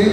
1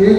1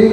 1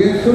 150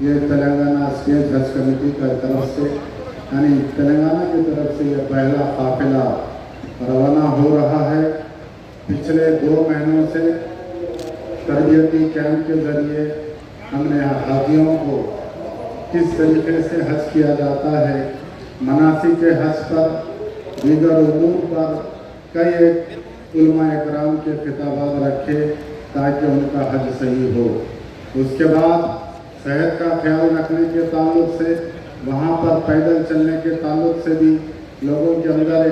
یہ تلنگانہ اسٹیٹ حج کمیٹی کی طرف سے یعنی تلنگانہ کی طرف سے یہ پہلا قافلہ روانہ ہو رہا ہے۔ پچھلے 2 مہینوں سے تربیتی کیمپ کے ذریعے ہم نے حاجیوں کو کس طریقے سے حج کیا جاتا ہے، مناسک حج پر، دیگر امور پر کئی علماء اکرام کے خطابات رکھے تاکہ ان کا حج صحیح ہو۔ اس کے بعد صحت کا خیال رکھنے کے تعلق سے، وہاں پر پیدل چلنے کے تعلق سے بھی لوگوں کے اندر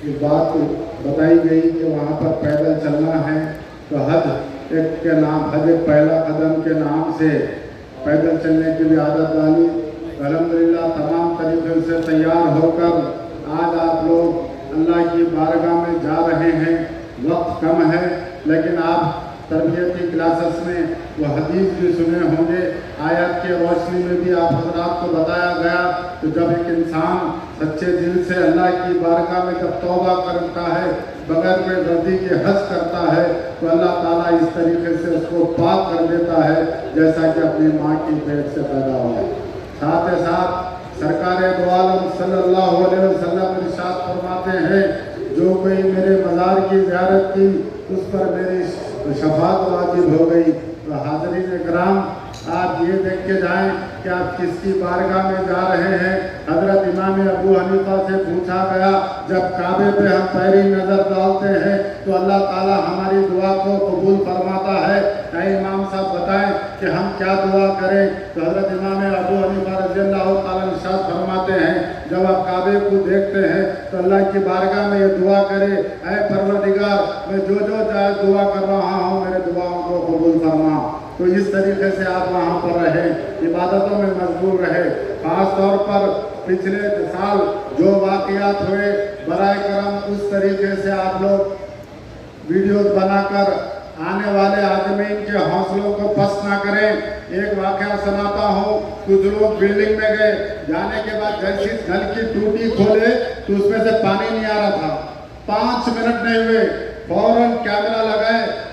ایک بات بتائی گئی کہ وہاں پر پیدل چلنا ہے تو حج ایک کے نام، حج ایک پہلا قدم کے نام سے پیدل چلنے کی بھی عادت ڈالی۔ الحمدللہ تمام طریقے سے تیار ہو کر آج آپ لوگ اللہ کی بارگاہ میں جا رہے ہیں۔ وقت کم ہے لیکن آپ تربیتی کلاسز میں وہ حدیث بھی سنے ہوں گے، آیات کے روشنی میں بھی آپ حضرات کو بتایا گیا کہ جب ایک انسان سچے دل سے اللہ کی بارگاہ میں جب توبہ کرتا ہے، بغیر کوئی غلطی کے حج کرتا ہے تو اللہ تعالیٰ اس طریقے سے اس کو پاک کر دیتا ہے جیسا کہ اپنی ماں کی پیٹ سے پیدا ہوا۔ ساتھ ہی ساتھ سرکار دو عالم صلی اللہ علیہ وسلم ارشاد فرماتے ہیں، جو کوئی میرے مزار کی زیارت کی اس پر میری شفاعت واجب ہو گئی۔ تو حاضرین اکرام، آپ یہ دیکھ کے جائیں کہ آپ کس کی بارگاہ میں جا رہے ہیں۔ حضرت امام ابو حنیفہ سے پوچھا گیا، جب کعبے پہ ہم پیری نظر ڈالتے ہیں تو اللہ تعالیٰ ہماری دعا کو قبول فرماتا ہے، اے امام صاحب بتائیں کہ ہم کیا دعا کریں؟ تو حضرت امام ابو حنیفہ رضی اللہ تعالیٰ ارشاد فرماتے ہیں، جب آپ کعبے کو دیکھتے ہیں تو اللہ کی بارگاہ میں یہ دعا کرے، اے پروردگار میں جو جائے دعا کر رہا ہوں میرے دعاؤں کو قبول فرما۔ تو اس طریقے سے آپ وہاں پر رہیں، عبادتوں میں مشغول رہے۔ خاص طور پر پچھلے سال جو واقعات ہوئے، برائے کرم اس طریقے سے آپ لوگ ویڈیوز بنا کر آنے والے عازمین کے حوصلوں کو پست نہ کریں۔ ایک واقعہ سناتا ہوں، کچھ لوگ بلڈنگ میں گئے، جانے کے بعد جیسی نل کی ٹوٹی کھولے تو اس میں سے پانی نہیں آ رہا تھا۔ 5 منٹ نہیں ہوئے، فوراً کیمرہ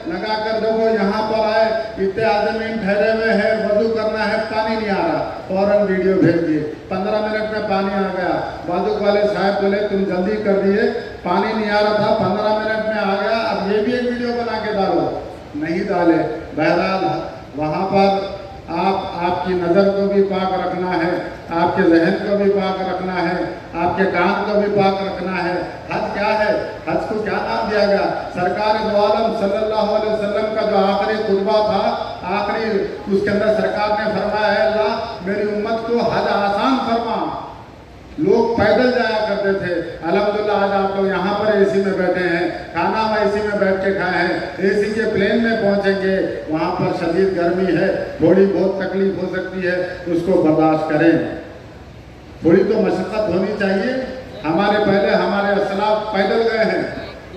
لگا کر جب وہ یہاں پر آئے، اتنے عازمین ٹھہرے ہوئے ہیں، وضو کرنا ہے، پانی نہیں آ رہا، فوراً ویڈیو بھیج دیے۔ 15 منٹ میں پانی آ گیا۔ بازو والے صاحب بولے تم جلدی کر دیے، پانی نہیں آ رہا تھا، 15 منٹ میں آ گیا، اب یہ بھی ایک ویڈیو بنا کے ڈالو، نہیں ڈالے۔ بہرحال وہاں پر آپ کی نظر کو بھی پاک رکھنا ہے، آپ کے ذہن کو بھی پاک رکھنا ہے، آپ کے کان کو بھی پاک رکھنا ہے۔ حج کیا ہے؟ حج کو کیا نام دیا گیا؟ سرکار دو عالم صلی اللہ علیہ وسلم کا جو آخری خطبہ تھا، اس کے اندر سرکار نے فرمایا ہے، اللہ میری امت کو حج آسان فرما۔ لوگ پیدل جایا کرتے تھے، الحمدللہ آج آپ لوگ یہاں پر اے سی میں بیٹھے ہیں، کھانا ہم اے سی میں بیٹھ کے کھائے ہیں، اے سی کے پلین میں پہنچیں گے، وہاں پر شدید گرمی ہے، تھوڑی بہت تکلیف ہو سکتی ہے، اس کو برداشت کریں۔ تھوڑی تو مشقت ہونی چاہیے۔ ہمارے اسلاف پیدل گئے ہیں،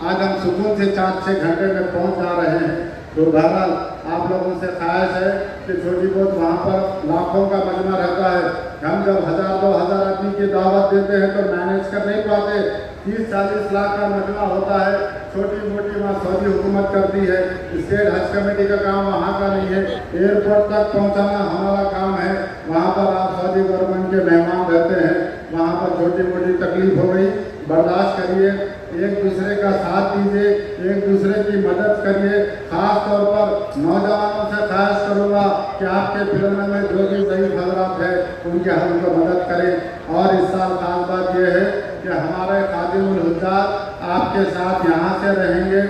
آج ہم سکون سے 4-6 گھنٹے میں پہنچ جا رہے ہیں۔ تو بہرحال آپ لوگوں سے خواہش ہے کہ چھوٹی بہت وہاں پر لاکھوں کا مجمع رہتا ہے، ہم جب 1000-2000 آدمی کی دعوت دیتے ہیں تو مینیج کر نہیں پاتے، 30-40 لاکھ کا مجمع ہوتا ہے، چھوٹی موٹی وہاں سعودی حکومت کرتی ہے، اسٹیٹ حج کمیٹی کا کام وہاں کا نہیں ہے، ایئرپورٹ تک پہنچانا ہمارا کام ہے، وہاں پر آپ سعودی گورنمنٹ کے مہمان رہتے ہیں، وہاں پر چھوٹی موٹی تکلیف ہو گئی، برداشت کریے، ایک دوسرے کا ساتھ دیجیے، ایک دوسرے کی مدد کریے۔ خاص طور پر نوجوانوں سے خواہش کروں گا کہ آپ کے پلنے میں جو بھی ضعیف حضرات ہیں ان کے حل کو مدد کریں۔ اور اس سال خاص بات یہ ہے کہ ہمارے خادم الحجاج آپ کے ساتھ یہاں سے رہیں گے،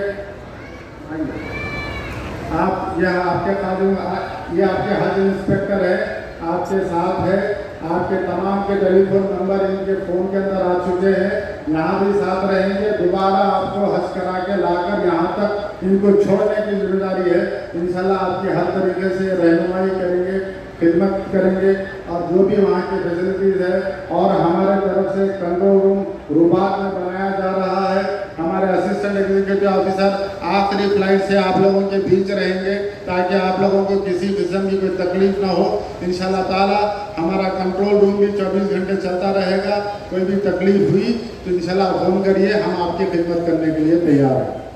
آپ کے خادم، یہ آپ کے حج انسپیکٹر ہے، آپ کے ساتھ ہے، آپ کے تمام کے ٹیلی فون نمبر ان کے فون کے اندر آ چکے ہیں، یہاں بھی ساتھ رہیں گے، دوبارہ آپ کو حج کرا کے لا کر یہاں تک ان کو چھوڑنے کی ذمہ داری ہے۔ انشاءاللہ آپ کی ہر طریقے سے رہنمائی کریں گے، خدمت کریں گے، اور جو بھی وہاں کی فیسلٹیز ہے، اور ہمارے طرف سے کنٹرول روم روبات میں بنایا جا رہا ہے، ہمارے اسسٹنٹ ایگزیکٹو آفیسر آخری فلائٹ سے آپ لوگوں کے بیچ رہیں گے تاکہ آپ لوگوں کو کسی قسم کی کوئی تکلیف نہ ہو۔ انشاءاللہ تعالی ہمارا کنٹرول روم بھی 24 گھنٹے چلتا رہے گا، کوئی بھی تکلیف ہوئی تو انشاءاللہ فون کریے، ہم آپ کی خدمت کرنے کے لیے تیار ہیں۔